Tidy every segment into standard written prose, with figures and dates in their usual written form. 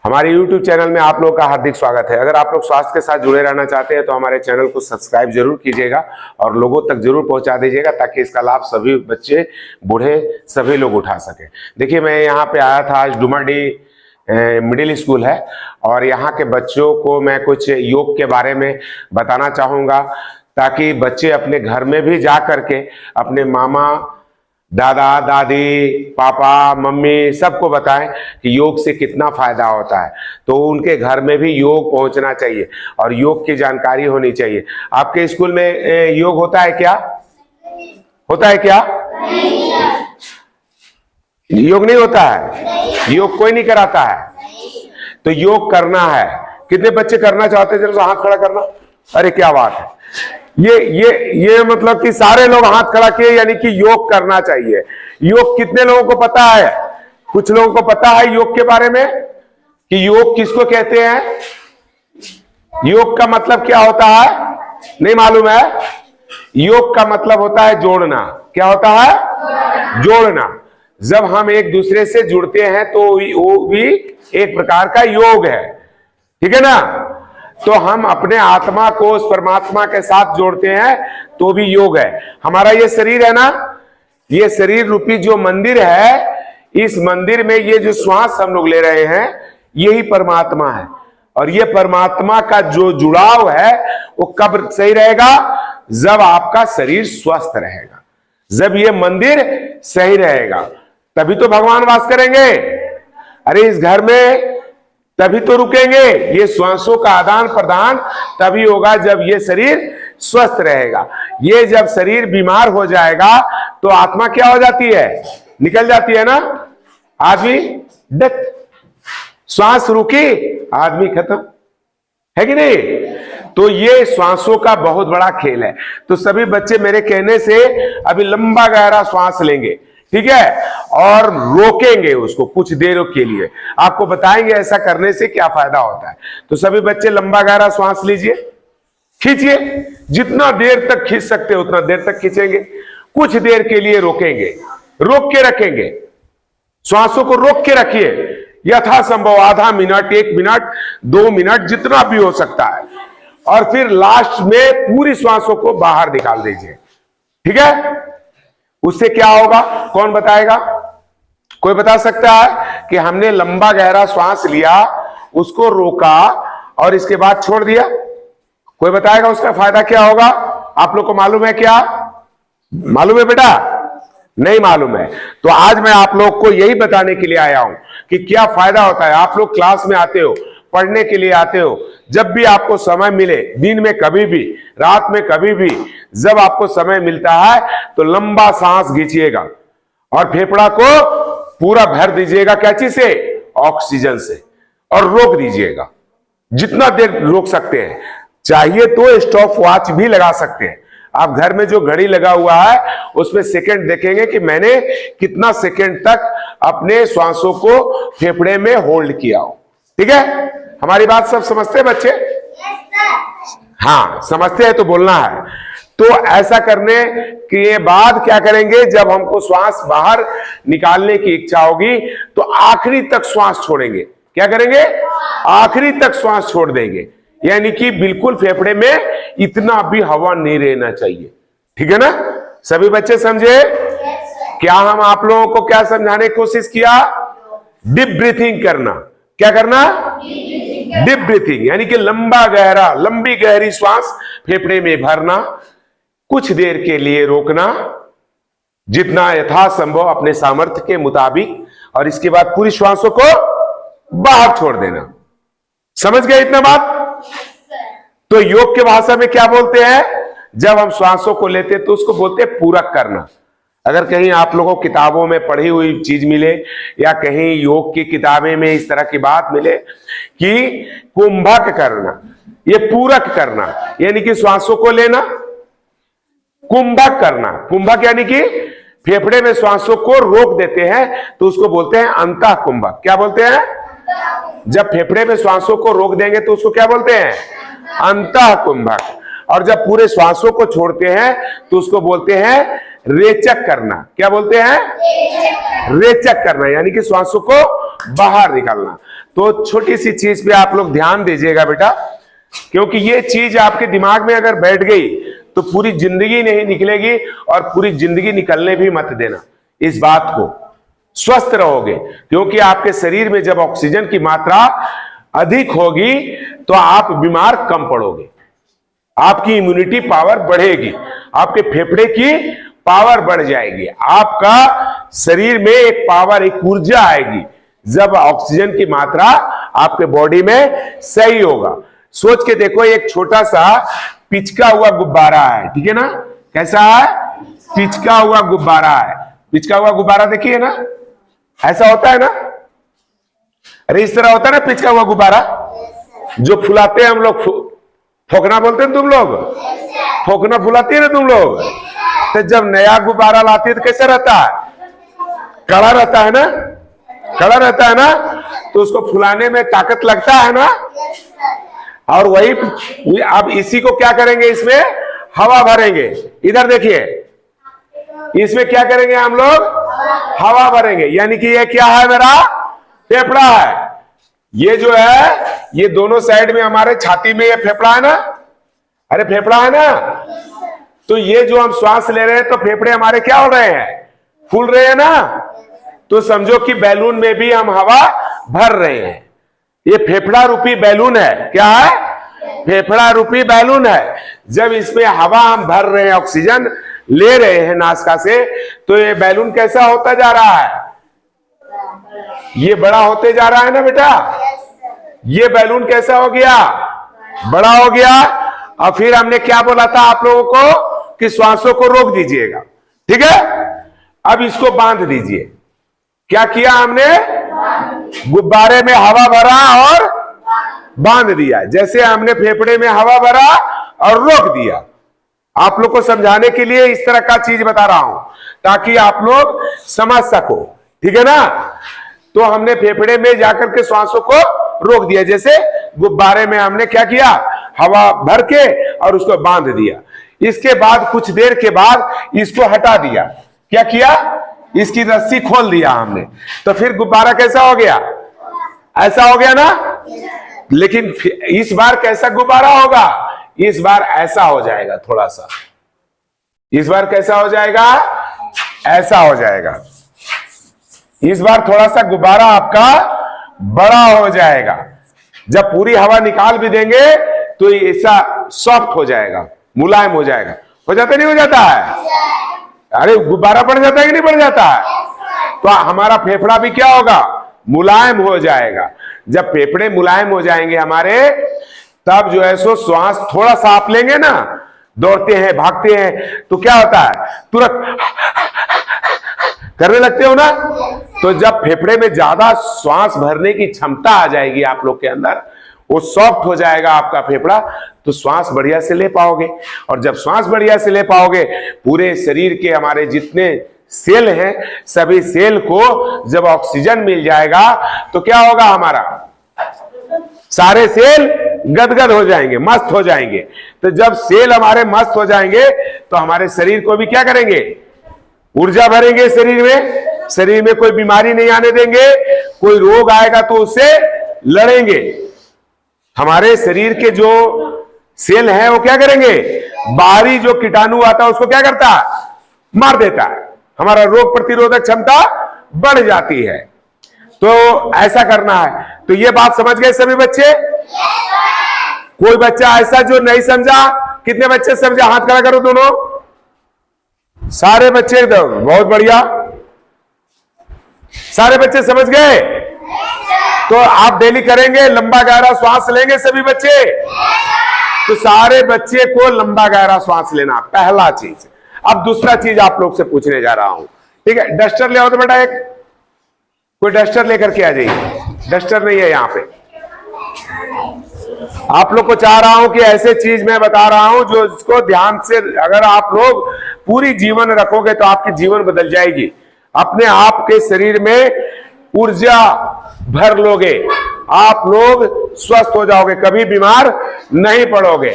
हमारे YouTube channel में आप लोगों का हार्दिक स्वागत है। अगर आप लोग स्वास्थ्य के साथ जुड़े रहना चाहते हैं तो हमारे चैनल को सब्सक्राइब जरूर कीजिएगा और लोगों तक जरूर पहुंचा दीजिएगा ताकि इसका लाभ सभी बच्चे बूढ़े सभी लोग उठा सके। देखिए, मैं यहाँ पे आया था, आज डुमरडी मिडिल स्कूल है और यहाँ के बच्चों को मैं कुछ योग के बारे में बताना चाहूँगा ताकि बच्चे अपने घर में भी जा करके अपने मामा, दादा, दादी, पापा, मम्मी सबको बताएं कि योग से कितना फायदा होता है। तो उनके घर में भी योग पहुंचना चाहिए और योग की जानकारी होनी चाहिए। आपके स्कूल में योग होता है क्या? होता है क्या? योग नहीं होता है? योग कोई नहीं कराता है। तो योग करना है। कितने बच्चे करना चाहते हैं? जरा हाथ खड़ा करना। अरे क्या बात है! ये मतलब कि सारे लोग हाथ खड़ा किए, यानी कि योग करना चाहिए। योग कितने लोगों को पता है? कुछ लोगों को पता है योग के बारे में कि योग किसको कहते हैं? योग का मतलब क्या होता है? नहीं मालूम है? योग का मतलब होता है जोड़ना। क्या होता है? जोड़ना। जब हम एक दूसरे से जुड़ते हैं तो वो भी एक प्रकार का योग है, ठीक है ना? तो हम अपने आत्मा को उस परमात्मा के साथ जोड़ते हैं तो भी योग है। हमारा ये शरीर है ना, ये शरीर रूपी जो मंदिर है, इस मंदिर में ये जो श्वास हम लोग ले रहे हैं यही परमात्मा है। और ये परमात्मा का जो जुड़ाव है वो कब सही रहेगा? जब आपका शरीर स्वस्थ रहेगा, जब ये मंदिर सही रहेगा, तभी तो भगवान वास करेंगे। अरे इस घर में तभी तो रुकेंगे। ये श्वासों का आदान प्रदान तभी होगा जब ये शरीर स्वस्थ रहेगा। ये जब शरीर बीमार हो जाएगा तो आत्मा क्या हो जाती है? निकल जाती है ना। आदमी डेथ, श्वास रुकी, आदमी खत्म, है कि नहीं? तो ये श्वासों का बहुत बड़ा खेल है। तो सभी बच्चे मेरे कहने से अभी लंबा गहरा श्वास लेंगे, ठीक है, और रोकेंगे उसको कुछ देर के लिए। आपको बताएंगे ऐसा करने से क्या फायदा होता है। तो सभी बच्चे लंबा गहरा श्वास लीजिए, खींचिए, जितना देर तक खींच सकते उतना देर तक खींचेंगे। कुछ देर के लिए रोकेंगे, रोक के रखेंगे, श्वासों को रोक के रखिए यथासंभव आधा मिनट, 1 मिनट, 2 मिनट, जितना भी हो सकता है। और फिर लास्ट में पूरी श्वासों को बाहर निकाल दीजिए, ठीक है? उससे क्या होगा? कौन बताएगा? कोई बता सकता है कि हमने लंबा गहरा श्वास लिया, उसको रोका और इसके बाद छोड़ दिया? कोई बताएगा उसका फायदा क्या होगा? आप लोग को मालूम है क्या? मालूम है बेटा? नहीं मालूम है। तो आज मैं आप लोग को यही बताने के लिए आया हूं कि क्या फायदा होता है। आप लोग क्लास में आते हो, पढ़ने के लिए आते हो, जब भी आपको समय मिले, दिन में कभी भी, रात में कभी भी, जब आपको समय मिलता है तो लंबा सांस खींचिएगा और फेफड़ा को पूरा भर दीजिएगा। क्या चीज से? ऑक्सीजन से। और रोक दीजिएगा जितना देर रोक सकते हैं। चाहिए तो स्टॉप वॉच भी लगा सकते हैं। आप घर में जो घड़ी लगा हुआ है उसमें सेकंड देखेंगे कि मैंने कितना सेकंड तक अपने श्वासों को फेफड़े में होल्ड किया हो, ठीक है? हमारी बात सब समझते हैं बच्चे? हाँ, समझते हैं तो बोलना है। तो ऐसा करने के बाद क्या करेंगे? जब हमको श्वास बाहर निकालने की इच्छा होगी तो आखिरी तक श्वास छोड़ेंगे। क्या करेंगे? आखिरी तक श्वास छोड़ देंगे, यानी कि बिल्कुल फेफड़े में इतना भी हवा नहीं रहना चाहिए, ठीक है ना? सभी बच्चे समझे? क्या हम आप लोगों को क्या समझाने की कोशिश किया? डीप ब्रीथिंग करना। क्या करना? डीप ब्रीथिंग, यानी कि लंबी गहरी श्वास फेफड़े में भरना, कुछ देर के लिए रोकना, जितना यथासंभव अपने सामर्थ्य के मुताबिक, और इसके बाद पूरी श्वासों को बाहर छोड़ देना। समझ गए इतना बात? तो योग के भाषा में क्या बोलते हैं? जब हम श्वासों को लेते हैं तो उसको बोलते हैं पूरक करना। अगर कहीं आप लोगों किताबों में पढ़ी हुई चीज मिले या कहीं योग की किताबें में इस तरह की बात मिले कि कुंभक करना, ये पूरक करना, यानी कि श्वासों को लेना, कुंभक करना। कुंभक यानी कि फेफड़े में श्वासों को रोक देते हैं तो उसको बोलते हैं अंतः कुंभक। क्या बोलते हैं? जब फेफड़े में श्वासों को रोक देंगे तो उसको क्या बोलते हैं? अंतः कुंभक। और जब पूरे श्वासों को छोड़ते हैं तो उसको बोलते हैं रेचक करना। क्या बोलते हैं? रेचक करना, यानी कि श्वासों को बाहर निकालना। तो छोटी सी चीज पे आप लोग ध्यान दीजिएगा बेटा, क्योंकि ये चीज आपके दिमाग में अगर बैठ गई तो पूरी जिंदगी नहीं निकलेगी, और पूरी जिंदगी निकलने भी मत देना इस बात को। स्वस्थ रहोगे, क्योंकि आपके शरीर में जब ऑक्सीजन की मात्रा अधिक होगी तो आप बीमार कम पड़ोगे, आपकी इम्यूनिटी पावर बढ़ेगी, आपके फेफड़े की पावर बढ़ जाएगी, आपका शरीर में एक पावर, एक ऊर्जा आएगी जब ऑक्सीजन की मात्रा आपके बॉडी में सही होगा। सोच के देखो, एक छोटा सा पिचका हुआ गुब्बारा है, ठीक है ना, कैसा है, पिचका हुआ गुब्बारा है। पिचका हुआ गुब्बारा देखिए ना, ऐसा होता है ना, अरे इस तरह होता है ना पिचका हुआ गुब्बारा, जो फुलाते हैं हम लोग, फोकना बोलते हैं तुम लोग, फोकना फुलाती है ना तुम लोग। तो जब नया गुब्बारा लाती है तो कैसा रहता है, कड़ा रहता है ना, कड़ा रहता है ना, तो उसको फुलाने में ताकत लगता है ना। और वही अब इसी को क्या करेंगे, इसमें हवा भरेंगे। इधर देखिए, इसमें क्या करेंगे हम लोग, हवा भरेंगे, यानी कि ये क्या है, मेरा फेफड़ा है। ये जो है, ये दोनों साइड में हमारे छाती में ये फेफड़ा है ना, अरे फेफड़ा है ना, तो ये जो हम श्वास ले रहे हैं तो फेफड़े हमारे क्या हो रहे हैं, फूल रहे हैं ना। तो समझो कि बैलून में भी हम हवा भर रहे हैं। ये फेफड़ा रूपी बैलून है, क्या है, फेफड़ा रूपी बैलून है। जब इसमें हवा हम भर रहे हैं, ऑक्सीजन ले रहे हैं नासिका से, तो ये बैलून कैसा होता जा रहा है, ये बड़ा होते जा रहा है ना बेटा। ये बैलून कैसा हो गया, बड़ा हो गया। और फिर हमने क्या बोला था आप लोगों को कि श्वासों को रोक दीजिएगा, ठीक है। अब इसको बांध दीजिए। क्या किया हमने, गुब्बारे में हवा भरा और बांध दिया। जैसे हमने फेफड़े में हवा भरा और रोक दिया। आप लोग को समझाने के लिए इस तरह का चीज बता रहा हूं, ताकि आप लोग समझ सको, ठीक है ना। तो हमने फेफड़े में जाकर के श्वासों को रोक दिया, जैसे गुब्बारे में हमने क्या किया, हवा भर के और उसको बांध दिया। इसके बाद कुछ देर के बाद इसको हटा दिया। क्या किया, इसकी रस्सी खोल दिया हमने, तो फिर गुब्बारा कैसा हो गया, ऐसा हो गया ना। लेकिन इस बार कैसा गुब्बारा होगा, इस बार ऐसा हो जाएगा, थोड़ा सा, इस बार कैसा हो जाएगा, ऐसा हो जाएगा। इस बार थोड़ा सा गुब्बारा आपका बड़ा हो जाएगा। जब पूरी हवा निकाल भी देंगे तो ऐसा सॉफ्ट हो जाएगा, मुलायम हो जाएगा। हो जाता नहीं हो जाता है, अरे गुब्बारा बढ़ जाता है कि नहीं बढ़ जाता है। तो हमारा फेफड़ा भी क्या होगा, मुलायम हो जाएगा। जब फेफड़े मुलायम हो जाएंगे हमारे, तब जो है सो श्वास थोड़ा सा आप लेंगे ना, दौड़ते हैं भागते हैं तो क्या होता है, तुरंत करने लगते हो ना। तो जब फेफड़े में ज्यादा श्वास भरने की क्षमता आ जाएगी आप लोग के अंदर, वो सॉफ्ट हो जाएगा आपका फेफड़ा, तो श्वास बढ़िया से ले पाओगे। और जब श्वास बढ़िया से ले पाओगे, पूरे शरीर के हमारे जितने सेल हैं, सभी सेल को जब ऑक्सीजन मिल जाएगा तो क्या होगा, हमारा सारे सेल गदगद हो जाएंगे, मस्त हो जाएंगे। तो जब सेल हमारे मस्त हो जाएंगे तो हमारे शरीर को भी क्या करेंगे, ऊर्जा भरेंगे शरीर में। शरीर में कोई बीमारी नहीं आने देंगे, कोई रोग आएगा तो उससे लड़ेंगे। हमारे शरीर के जो सेल हैं वो क्या करेंगे, बाहरी जो कीटाणु आता है उसको क्या करता है, मार देता है। हमारा रोग प्रतिरोधक क्षमता बढ़ जाती है। तो ऐसा करना है। तो ये बात समझ गए सभी बच्चे? कोई बच्चा ऐसा जो नहीं समझा? कितने बच्चे समझा, हाथ खड़ा करो दोनों। सारे बच्चे एकदम, बहुत बढ़िया, सारे बच्चे समझ गए। तो आप डेली करेंगे, लंबा गहरा श्वास लेंगे सभी बच्चे। तो सारे बच्चे को लंबा गहरा श्वास लेना, पहला चीज। अब दूसरा चीज आप लोग से पूछने जा रहा हूं, ठीक है। डस्टर ले आओ तो बेटा, एक कोई डस्टर लेकर के आ जाइए। डस्टर नहीं है यहां पे। आप लोग को चाह रहा हूं कि ऐसे चीज मैं बता रहा हूं जो इसको ध्यान से अगर आप लोग पूरी जीवन रखोगे तो आपकी जीवन बदल जाएगी। अपने आप के शरीर में ऊर्जा भर लोगे, आप लोग स्वस्थ हो जाओगे, कभी बीमार नहीं पड़ोगे।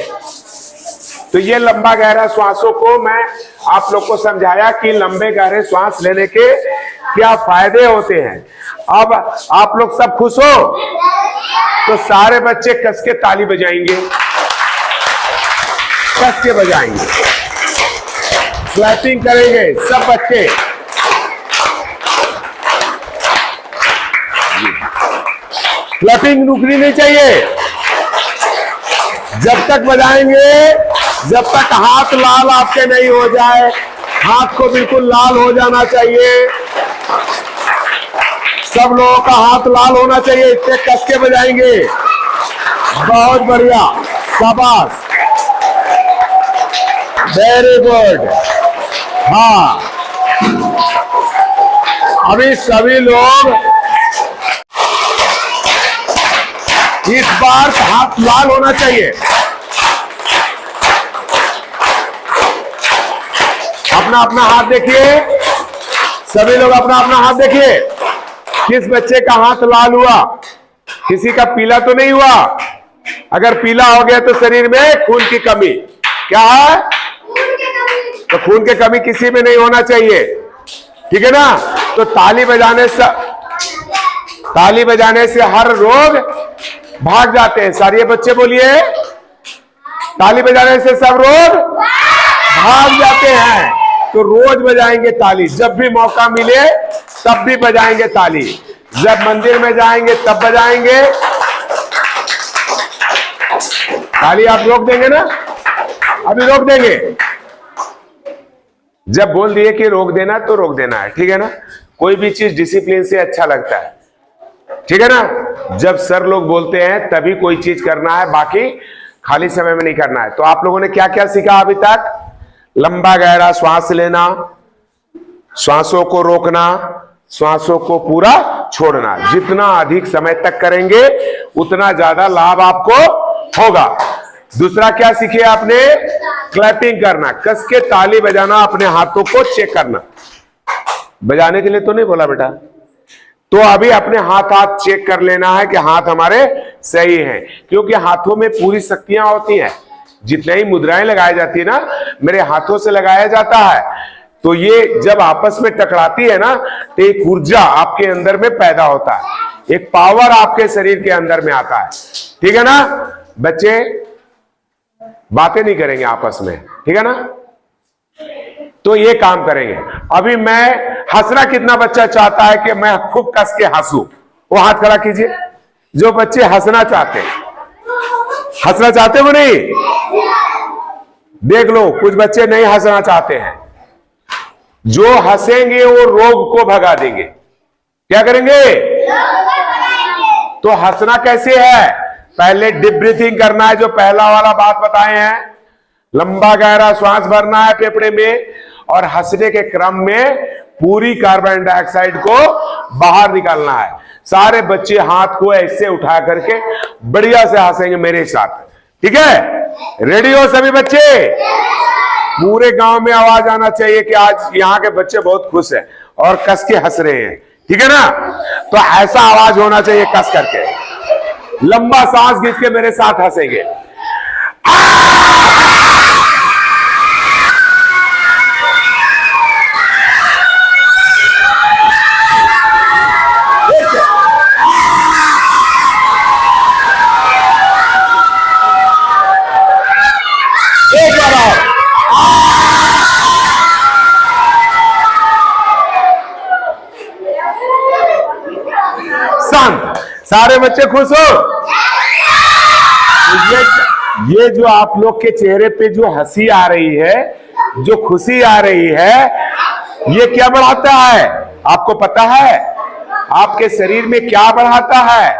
तो ये लंबा गहरा श्वासों को मैं आप लोग को समझाया कि लंबे गहरे श्वास लेने के क्या फायदे होते हैं। अब आप लोग सब खुश हो तो सारे बच्चे कस के ताली बजाएंगे, कस के बजाएंगे, क्लैपिंग करेंगे सब बच्चे। क्लैपिंग रुकनी नहीं चाहिए, जब तक बजाएंगे, जब तक हाथ लाल आपके नहीं हो जाए। हाथ को बिल्कुल लाल हो जाना चाहिए, सब लोगों का हाथ लाल होना चाहिए, इतने कस के बजाएंगे। बहुत बढ़िया, शाबाश, वेरी गुड। हाँ, अभी सभी लोग इस बार हाथ लाल होना चाहिए। अपना अपना हाथ देखिए, सभी लोग अपना अपना हाथ देखिए। किस बच्चे का हाथ लाल हुआ? किसी का पीला तो नहीं हुआ? अगर पीला हो गया तो शरीर में खून की कमी। क्या है? तो खून की कमी किसी में नहीं होना चाहिए, ठीक है ना? तो ताली बजाने से हर रोग भाग जाते हैं। सारे बच्चे बोलिए, ताली बजाने से सब रोग भाग जाते हैं। तो रोज बजाएंगे ताली, जब भी मौका मिले तब भी बजाएंगे ताली। जब मंदिर में जाएंगे तब बजाएंगे ताली। आप रोक देंगे ना? अभी रोक देंगे। जब बोल दिए कि रोक देना तो रोक देना है, ठीक है ना? कोई भी चीज डिसिप्लिन से अच्छा लगता है, ठीक है ना? जब सर लोग बोलते हैं तभी कोई चीज करना है, बाकी खाली समय में नहीं करना है। तो आप लोगों ने क्या क्या सीखा अभी तक? लंबा गहरा श्वास लेना, श्वासों को रोकना, श्वासों को पूरा छोड़ना। जितना अधिक समय तक करेंगे उतना ज्यादा लाभ आपको होगा। दूसरा क्या सीखे आपने? क्लैपिंग करना, कस के ताली बजाना, अपने हाथों को चेक करना। बजाने के लिए तो नहीं बोला बेटा। तो अभी अपने हाथ चेक कर लेना है कि हाथ हमारे सही हैं, क्योंकि हाथों में पूरी शक्तियां होती हैं। जितनी ही मुद्राएं लगाई जाती है ना, मेरे हाथों से लगाया जाता है। तो ये जब आपस में टकराती है ना, तो एक ऊर्जा आपके अंदर में पैदा होता है, एक पावर आपके शरीर के अंदर में आता है, ठीक है ना? बच्चे बातें नहीं करेंगे आपस में, ठीक है ना? तो ये काम करेंगे। अभी मैं हंसना, कितना बच्चा चाहता है कि मैं खूब कस के हंसू? वो हाथ खड़ा कीजिए। जो बच्चे हंसना चाहते हैं, हंसना चाहते हो नहीं? देख लो, कुछ बच्चे नहीं हंसना चाहते हैं। जो हंसेंगे वो रोग को भगा देंगे। क्या करेंगे? तो हंसना कैसे है? पहले डीप ब्रीथिंग करना है, जो पहला वाला बात बताए हैं। लंबा गहरा श्वास भरना है फेफड़े में, और हंसने के क्रम में पूरी कार्बन डाइऑक्साइड को बाहर निकालना है। सारे बच्चे हाथ को ऐसे उठा करके बढ़िया से हंसेंगे मेरे साथ, ठीक है? रेडी हो सभी बच्चे? पूरे गांव में आवाज आना चाहिए कि आज यहाँ के बच्चे बहुत खुश हैं और कस के हंस रहे हैं, ठीक है ना? तो ऐसा आवाज होना चाहिए, कस करके लंबा सांस खींच के मेरे साथ हंसेंगे। सारे बच्चे खुश हो? ये जो आप लोग के चेहरे पे जो हंसी आ रही है, जो खुशी आ रही है, ये क्या बढ़ाता है? आपको पता है? आपके शरीर में क्या बढ़ाता है?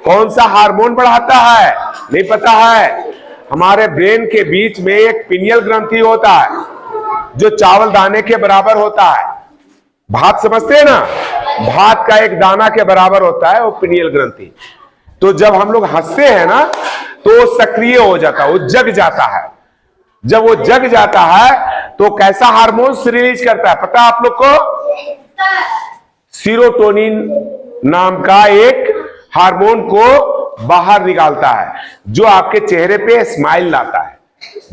कौन सा हार्मोन बढ़ाता है? नहीं पता है? हमारे ब्रेन के बीच में एक पिनियल ग्रंथि होता है, जो चावल दाने के बराबर होता है। भात समझते हैं ना? भात का एक दाना के बराबर होता है वो पिनियल ग्रंथि। तो जब हम लोग हंसते हैं ना, तो सक्रिय हो जाता है, वो जग जाता है। जब वो जग जाता है तो कैसा हार्मोन रिलीज करता है पता है आप लोग को? सीरोटोनिन नाम का एक हार्मोन को बाहर निकालता है, जो आपके चेहरे पे स्माइल लाता है,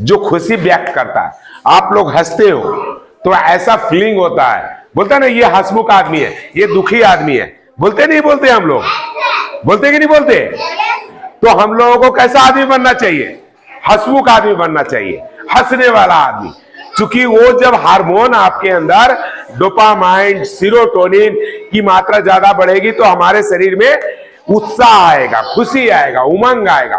जो खुशी व्यक्त करता है। आप लोग हंसते हो तो ऐसा फीलिंग होता है, बोलता है ना ये हंसमुख आदमी है, ये दुखी आदमी है, बोलते नहीं बोलते हम लोग, बोलते कि नहीं बोलते? तो हम लोगों को कैसा आदमी बनना चाहिए? हंसमुख आदमी बनना चाहिए, हंसने वाला आदमी। क्योंकि वो जब हार्मोन आपके अंदर डोपामाइन, सीरोटोनिन की मात्रा ज्यादा बढ़ेगी तो हमारे शरीर में उत्साह आएगा, खुशी आएगा, उमंग आएगा।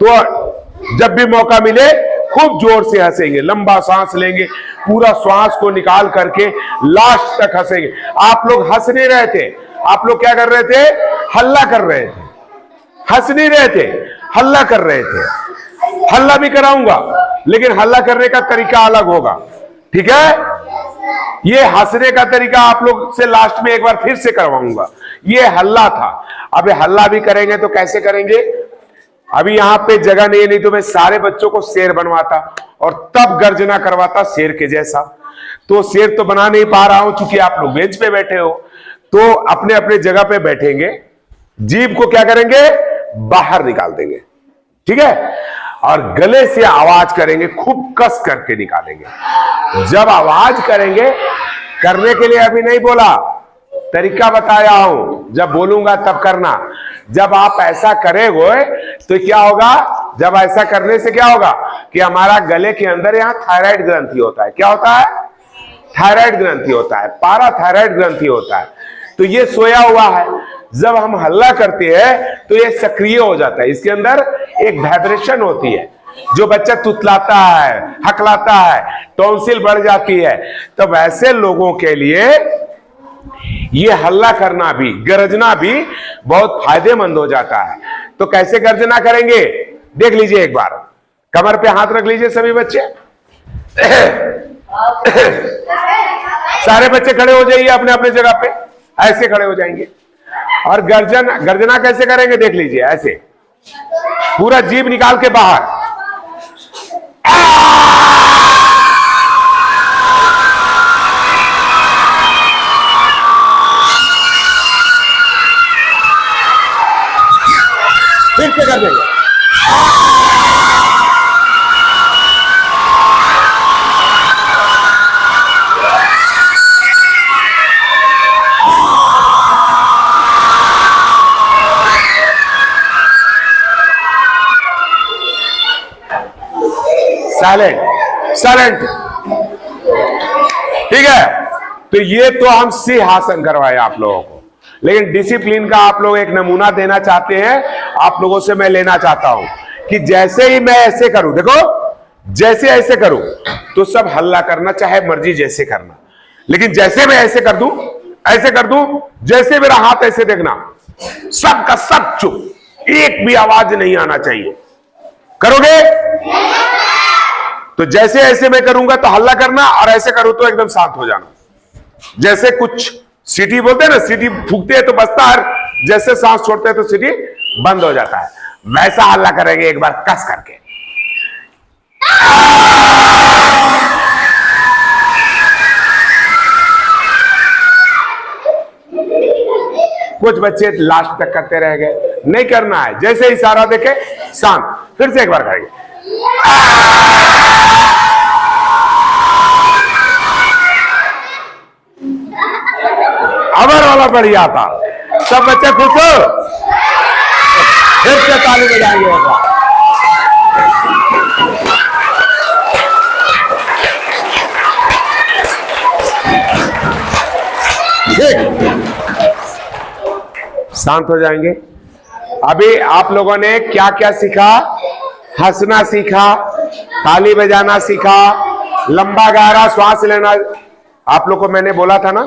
तो जब भी मौका मिले खूब जोर से हंसेंगे, लंबा सांस लेंगे, पूरा श्वास को निकाल करके लास्ट तक हंसेंगे। आप लोग हंस नहीं रहे थे, आप लोग क्या कर रहे थे? हल्ला कर रहे थे। हंस नहीं रहे थे, हल्ला कर रहे थे। हल्ला भी कराऊंगा, लेकिन हल्ला करने का तरीका अलग होगा, ठीक है? ये हंसने का तरीका आप लोग से लास्ट में एक बार फिर से करवाऊंगा। ये हल्ला था, अब हल्ला भी करेंगे तो कैसे करेंगे? अभी यहां पे जगह नहीं तो मैं सारे बच्चों को शेर बनवाता और तब गर्जना करवाता शेर के जैसा। तो शेर तो बना नहीं पा रहा हूं क्योंकि आप लोग बेंच पे बैठे हो। तो अपने अपने जगह पे बैठेंगे, जीभ को क्या करेंगे? बाहर निकाल देंगे, ठीक है? और गले से आवाज करेंगे, खूब कस करके निकालेंगे। जब आवाज करेंगे, करने के लिए अभी नहीं बोला, तरीका बताया हूं, जब बोलूंगा तब करना। जब आप ऐसा करेंगे तो क्या होगा? जब ऐसा करने से क्या होगा कि हमारा गले के अंदर यहां थायराइड ग्रंथि होता है। क्या होता है? थायराइड ग्रंथि होता है, पाराथायराइड ग्रंथि होता है। तो ये सोया हुआ है, जब हम हल्ला करते हैं तो ये सक्रिय हो जाता है। इसके अंदर एक वाइब्रेशन होती है, जो बच्चा तुतलाता है, हकलाता है, टॉन्सिल बढ़ जाती है। तो वैसे लोगों के लिए ये हल्ला करना भी, गरजना भी बहुत फायदेमंद हो जाता है। तो कैसे गर्जना करेंगे देख लीजिए एक बार। कमर पे हाथ रख लीजिए सभी बच्चे। सारे बच्चे खड़े हो जाइए अपने अपने जगह पे, ऐसे खड़े हो जाएंगे। और गर्जना कैसे करेंगे देख लीजिए, ऐसे पूरा जीभ निकाल के बाहर। फिर से कर देंगे। साइलेंट, ठीक है? तो ये तो हम सिंहासन करवाए आप लोगों को, लेकिन डिसिप्लिन का आप लोग एक नमूना देना चाहते हैं। आप लोगों से मैं लेना चाहता हूं कि जैसे ही मैं ऐसे करूं, देखो जैसे ऐसे करूं तो सब हल्ला करना, चाहे मर्जी जैसे करना। लेकिन जैसे मैं ऐसे कर दूं, ऐसे कर दूं, जैसे मेरा हाथ ऐसे देखना, सबका सब चुप, एक भी आवाज नहीं आना चाहिए। करोगे? तो जैसे ऐसे मैं करूंगा तो हल्ला करना, और ऐसे करूं तो एकदम शांत हो जाना। जैसे कुछ सीटी बोलते हैं ना, सीटी फूकते हैं तो बजता है, जैसे सांस छोड़ते हैं तो सीटी बंद हो जाता है। वैसा हल्ला करेंगे एक बार कस करके। कुछ बच्चे लास्ट तक करते रह गए, नहीं करना है। जैसे इशारा देखे शांत, फिर से एक बार करेंगे। अबर वाला बढ़िया था, सब बच्चे खुश हो, फिर से ताली बजाएंगे। शांत हो जाएंगे। अभी आप लोगों ने क्या क्या सीखा? हंसना सीखा, ताली बजाना सीखा, लंबा गहरा श्वास लेना। आप लोग को मैंने बोला था ना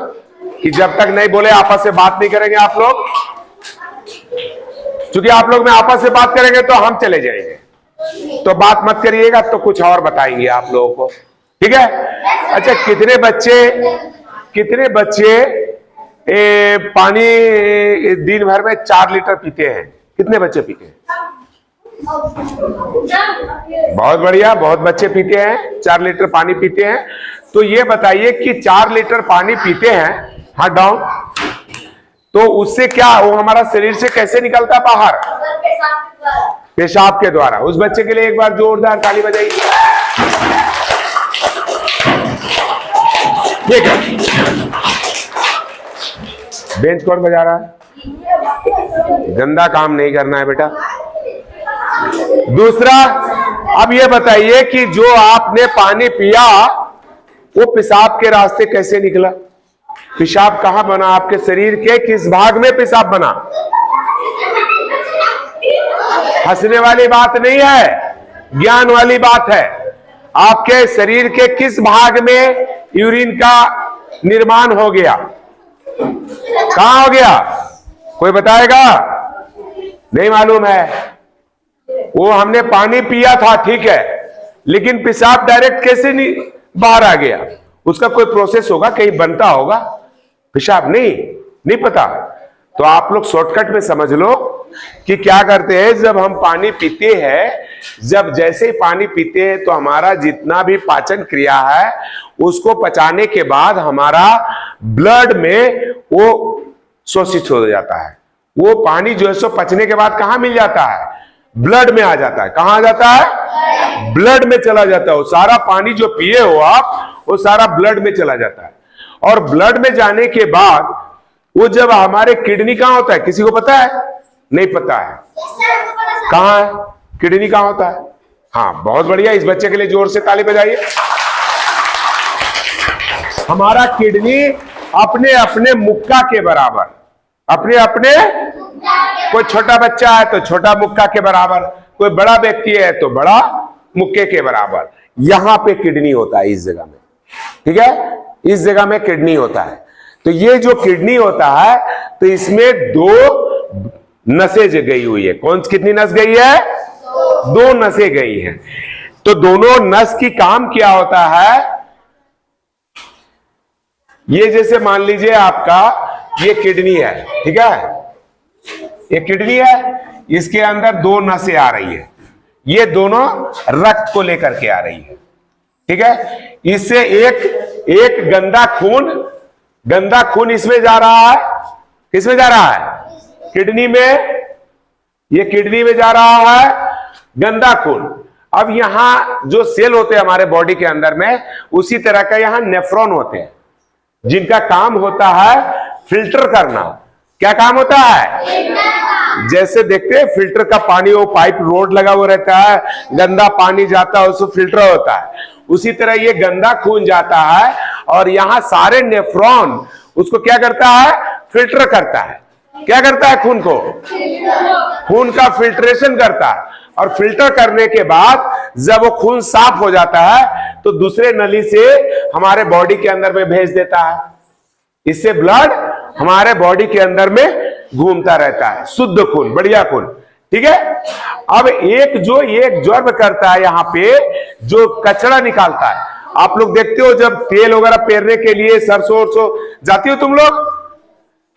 कि जब तक नहीं बोले आपस से बात नहीं करेंगे आप लोग, क्योंकि आप लोग में आपस से बात करेंगे तो हम चले जाएंगे। तो बात मत करिएगा, तो कुछ और बताएंगे आप लोगों को, ठीक है? अच्छा, कितने बच्चे पानी दिन भर में 4 लीटर पीते हैं? कितने बच्चे पीते हैं? बहुत बढ़िया, बहुत बच्चे पीते हैं, 4 लीटर पानी पीते हैं। तो ये बताइए कि 4 लीटर पानी पीते हैं, हाथ डाउन, तो उससे क्या वो हमारा शरीर से कैसे निकलता है बाहर? पेशाब के द्वारा। उस बच्चे के लिए एक बार जोरदार ताली बजाइए। ठीक है, बेंच कौन बजा रहा है? गंदा काम नहीं करना है बेटा। दूसरा, अब ये बताइए कि जो आपने पानी पिया वो पेशाब के रास्ते कैसे निकला? पेशाब कहां बना? आपके शरीर के किस भाग में पेशाब बना? हंसने वाली बात नहीं है, ज्ञान वाली बात है। आपके शरीर के किस भाग में यूरिन का निर्माण हो गया? कहां हो गया? कोई बताएगा? नहीं मालूम है। वो हमने पानी पिया था, ठीक है, लेकिन पेशाब डायरेक्ट कैसे नहीं बाहर आ गया? उसका कोई प्रोसेस होगा, कहीं बनता होगा पेशाब। नहीं पता। तो आप लोग शॉर्टकट में समझ लो कि क्या करते हैं, जब हम पानी पीते हैं, जब जैसे ही पानी पीते हैं तो हमारा जितना भी पाचन क्रिया है उसको पचाने के बाद हमारा ब्लड में वो शोषित हो जाता है। वो पानी जो है सो पचने के बाद कहां मिल जाता है? ब्लड में आ जाता है। कहां आ जाता है? ब्लड में चला जाता है। वो सारा पानी जो पिए हो आप, वो सारा ब्लड में चला जाता है। और ब्लड में जाने के बाद वो जब हमारे किडनी कहां होता है, किसी को पता है? नहीं पता है। कहां है किडनी? कहां होता है? हाँ, बहुत बढ़िया। इस बच्चे के लिए जोर से ताली बजाइए। हमारा किडनी अपने अपने मुक्का के बराबर, अपने अपने, कोई छोटा बच्चा है तो छोटा मुक्का के बराबर, कोई बड़ा व्यक्ति है तो बड़ा मुक्के के बराबर। यहां पे किडनी होता है, इस जगह में, ठीक है, इस जगह में किडनी होता है। तो ये जो किडनी होता है, तो इसमें दो नसें गई हुई है। कौन कितनी नस गई है? दो नसें गई हैं। तो दोनों नस की काम क्या होता है? ये जैसे मान लीजिए आपका ये किडनी है, ठीक है, ये किडनी है, इसके अंदर दो नसें आ रही है, ये दोनों रक्त को लेकर के आ रही है, ठीक है। इससे एक गंदा खून इसमें जा रहा है। किसमें जा रहा है? किडनी में। ये किडनी में जा रहा है गंदा खून। अब यहां जो सेल होते हैं हमारे बॉडी के अंदर में, उसी तरह का यहां नेफ्रॉन होते हैं, जिनका काम होता है फिल्टर करना। क्या काम होता है? जैसे देखते हैं फिल्टर का पानी, वो पाइप रोड लगा हुआ रहता है, गंदा पानी जाता है, उसको फिल्टर होता है। उसी तरह ये गंदा खून जाता है और यहां सारे नेफ्रॉन उसको क्या करता है? फिल्टर करता है। क्या करता है? खून को, खून का फिल्ट्रेशन करता है। और फिल्टर करने के बाद जब वो खून साफ हो जाता है तो दूसरे नली से हमारे बॉडी के अंदर में भेज देता है। इससे ब्लड हमारे बॉडी के अंदर में घूमता रहता है, शुद्ध खून, बढ़िया खून, ठीक है। अब एक जॉब करता है यहां पे, जो कचरा निकालता है। आप लोग देखते हो जब तेल वगैरह पेरने के लिए सरसों जाती हो तुम लोग,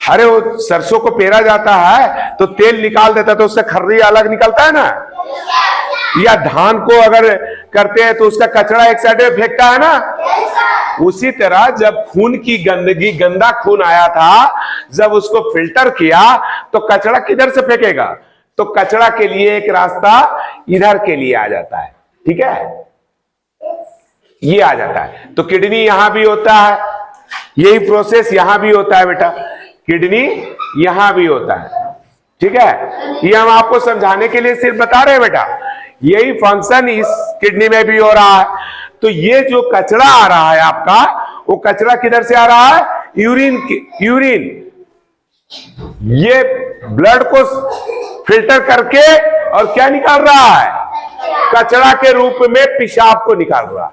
अरे वो सरसों को पेरा जाता है तो तेल निकाल देता है, तो उसका खर्री अलग निकलता है ना। या धान को अगर करते हैं तो उसका कचरा एक साइड में फेंकता है ना। उसी तरह जब खून की गंदगी, गंदा खून आया था, जब उसको फिल्टर किया तो कचरा किधर से फेंकेगा? तो कचरा के लिए एक रास्ता इधर के लिए आ जाता है, ठीक है, ये आ जाता है। तो किडनी यहां भी होता है, यही प्रोसेस यहां भी होता है बेटा, किडनी यहां भी होता है, ठीक है। ये हम आपको समझाने के लिए सिर्फ बता रहे हैं बेटा, यही फंक्शन इस किडनी में भी हो रहा है। तो ये जो कचरा आ रहा है आपका, वो कचरा किधर से आ रहा है? यूरिन ये ब्लड को फिल्टर करके और क्या निकाल रहा है? कचरा के रूप में पेशाब को निकाल रहा है।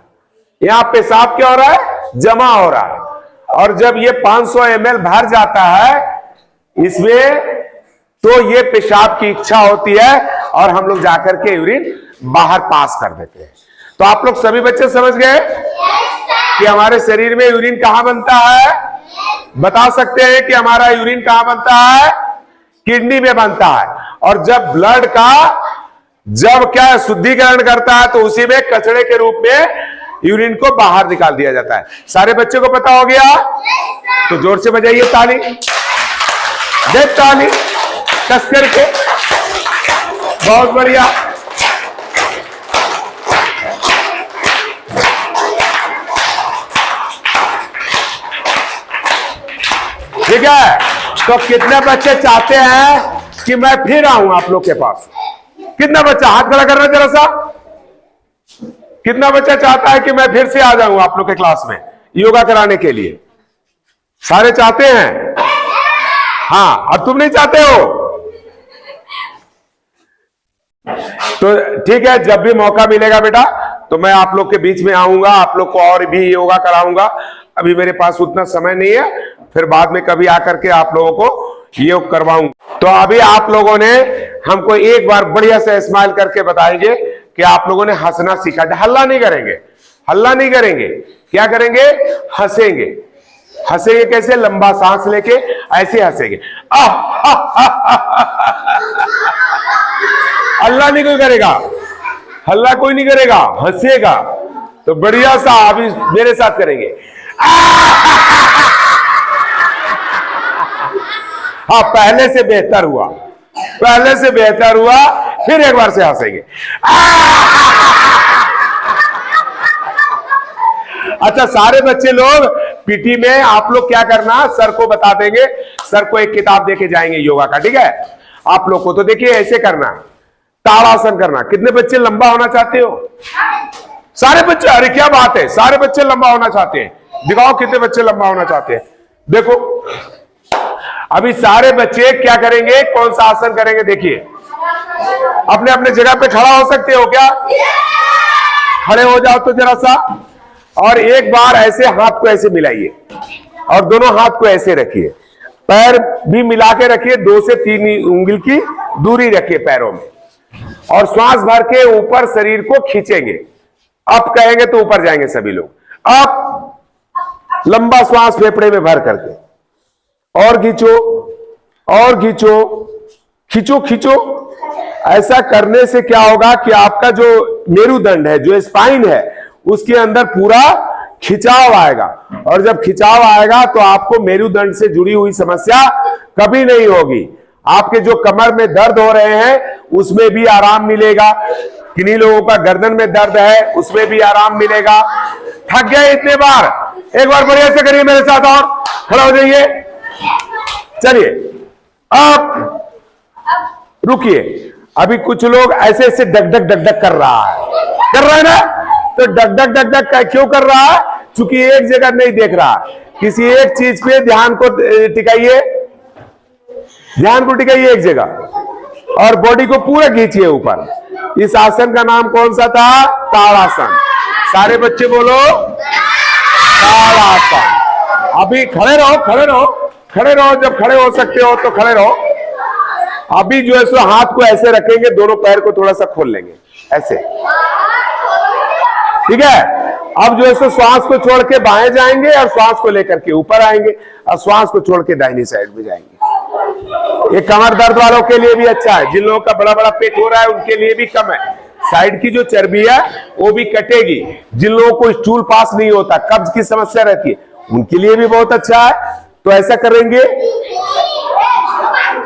यहां पेशाब क्या हो रहा है? जमा हो रहा है। और जब ये 500 ml भर जाता है इसमें, तो ये पेशाब की इच्छा होती है और हम लोग जाकर के यूरिन बाहर पास कर देते हैं। तो आप लोग सभी बच्चे समझ गए कि हमारे शरीर में यूरिन कहां बनता है? बता सकते हैं कि हमारा यूरिन कहां बनता है? किडनी में बनता है। और जब ब्लड का क्या शुद्धिकरण करता है तो उसी में कचरे के रूप में यूरिन को बाहर निकाल दिया जाता है। सारे बच्चों को पता हो गया? तो जोर से बजाइए ताली, दे ताली कस करके, बहुत बढ़िया। ठीक है, तो कितने बच्चे चाहते हैं कि मैं फिर आऊं आप लोग के पास? कितना बच्चा हाथ खड़ा करना जरा सा? कितना बच्चा चाहता है कि मैं फिर से आ जाऊं आप लोग के क्लास में योगा कराने के लिए? सारे चाहते हैं? हाँ, अब तुम नहीं चाहते हो तो ठीक है, जब भी मौका मिलेगा बेटा तो मैं आप लोग के बीच में आऊंगा, आप लोग को और भी योगा कराऊंगा। अभी मेरे पास उतना समय नहीं है, फिर बाद में कभी आकर के आप लोगों को योग करवाऊंगा। तो अभी आप लोगों ने हमको एक बार बढ़िया से स्माइल करके बताएंगे कि आप लोगों ने हंसना सीखा। हल्ला नहीं करेंगे, हल्ला नहीं करेंगे, क्या करेंगे? हंसेंगे। हंसेंगे कैसे? लंबा सांस लेके ऐसे हंसेंगे। हल्ला नहीं कोई करेगा, हल्ला कोई नहीं करेगा, हंसेगा। तो बढ़िया सा अभी मेरे साथ करेंगे। हाँ, पहले से बेहतर हुआ, पहले से बेहतर हुआ। फिर एक बार से हंसेंगे। अच्छा, सारे बच्चे लोग पीटी में आप लोग क्या करना, सर को बता देंगे, सर को एक किताब देके जाएंगे योगा का, ठीक है? आप लोग को तो देखिए ऐसे करना, ताड़ासन करना। कितने बच्चे लंबा होना चाहते हो? सारे बच्चे? अरे क्या बात है, सारे बच्चे लंबा होना चाहते हैं। दिखाओ कितने बच्चे लंबा होना चाहते हैं। देखो अभी सारे बच्चे क्या करेंगे, कौन सा आसन करेंगे? देखिए, अपने अपने जगह पे खड़ा हो सकते हो क्या? खड़े हो जाओ तो जरा सा, और एक बार ऐसे हाथ को ऐसे मिलाइए और दोनों हाथ को ऐसे रखिए, पैर भी मिला के रखिए, 2 से 3 उंगली की दूरी रखिए पैरों में, और श्वास भर के ऊपर शरीर को खींचेंगे। अप कहेंगे तो ऊपर जाएंगे सभी लोग। अप, लंबा श्वास फेफड़े में भर करके, और खींचो, और खींचो, खींचो खींचो। ऐसा करने से क्या होगा कि आपका जो मेरुदंड है, जो स्पाइन है, उसके अंदर पूरा खिंचाव आएगा, और जब खिंचाव आएगा तो आपको मेरुदंड से जुड़ी हुई समस्या कभी नहीं होगी। आपके जो कमर में दर्द हो रहे हैं उसमें भी आराम मिलेगा, किन्हीं लोगों का गर्दन में दर्द है उसमें भी आराम मिलेगा। थक गए इतने बार? एक बार बढ़िया से करिए मेरे साथ, और खड़ा हो जाइए। चलिए, अब रुकिए। अभी कुछ लोग ऐसे ऐसे डग डग डग डग कर रहा है ना? तो डग डग डग डग क्यों कर रहा है? क्योंकि एक जगह नहीं देख रहा। किसी एक चीज पे ध्यान को टिकाइए, ध्यान को टिकाइए एक जगह, और बॉडी को पूरा खींचिए ऊपर। इस आसन का नाम कौन सा था? ताड़ासन। सारे बच्चे बोलो ताड़ासन। अभी खड़े रहो, खड़े रहो, खड़े रहो। जब खड़े हो सकते हो तो खड़े रहो। अभी जो है सो हाथ को ऐसे रखेंगे, दोनों पैर को थोड़ा सा खोल लेंगे ऐसे, ठीक है? अब जो है सो श्वास को छोड़ के बाएं जाएंगे, और श्वास को लेकर के ऊपर आएंगे, और श्वास को छोड़ के दाहिनी साइड में जाएंगे। ये कमर दर्द वालों के लिए भी अच्छा है। जिन लोगों का बड़ा बड़ा पेट हो रहा है उनके लिए भी कम है, साइड की जो चर्बी है वो भी कटेगी। जिन लोगों को स्टूल पास नहीं होता, कब्ज की समस्या रहती है, उनके लिए भी बहुत अच्छा है। तो ऐसा करेंगे।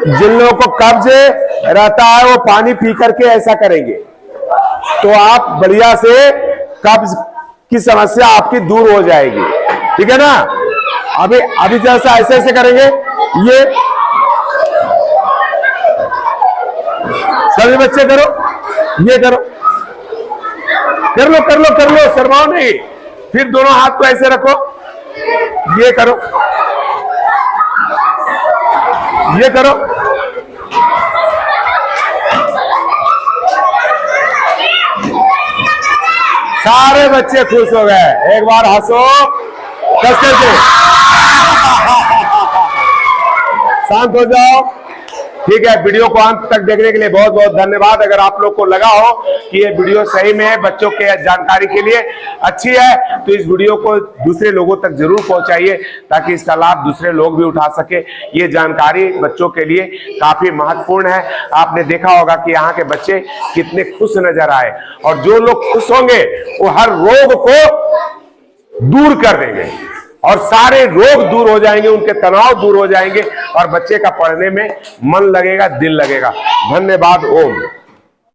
जिन लोगों को कब्ज रहता है वो पानी पी करके ऐसा करेंगे, तो आप बढ़िया से कब्ज की समस्या आपकी दूर हो जाएगी, ठीक है ना? अभी जैसा ऐसे ऐसे करेंगे, ये सभी बच्चे करो, ये करो, कर लो कर लो कर लो, शर्माओ नहीं। फिर दोनों हाथ को ऐसे रखो, ये करो, ये करो। सारे बच्चे खुश हो गए। एक बार हंसो कस करके, शांत हो जाओ, ठीक है? वीडियो को अंत तक देखने के लिए बहुत बहुत धन्यवाद। अगर आप लोग को लगा हो कि ये वीडियो सही में है, बच्चों के जानकारी के लिए अच्छी है, तो इस वीडियो को दूसरे लोगों तक जरूर पहुंचाइए, ताकि इसका लाभ दूसरे लोग भी उठा सके। ये जानकारी बच्चों के लिए काफी महत्वपूर्ण है। आपने देखा होगा कि यहाँ के बच्चे कितने खुश नजर आए, और जो लोग खुश होंगे वो हर रोग को दूर कर देंगे, और सारे रोग दूर हो जाएंगे, उनके तनाव दूर हो जाएंगे, और बच्चे का पढ़ने में मन लगेगा, दिल लगेगा। धन्यवाद। ओम।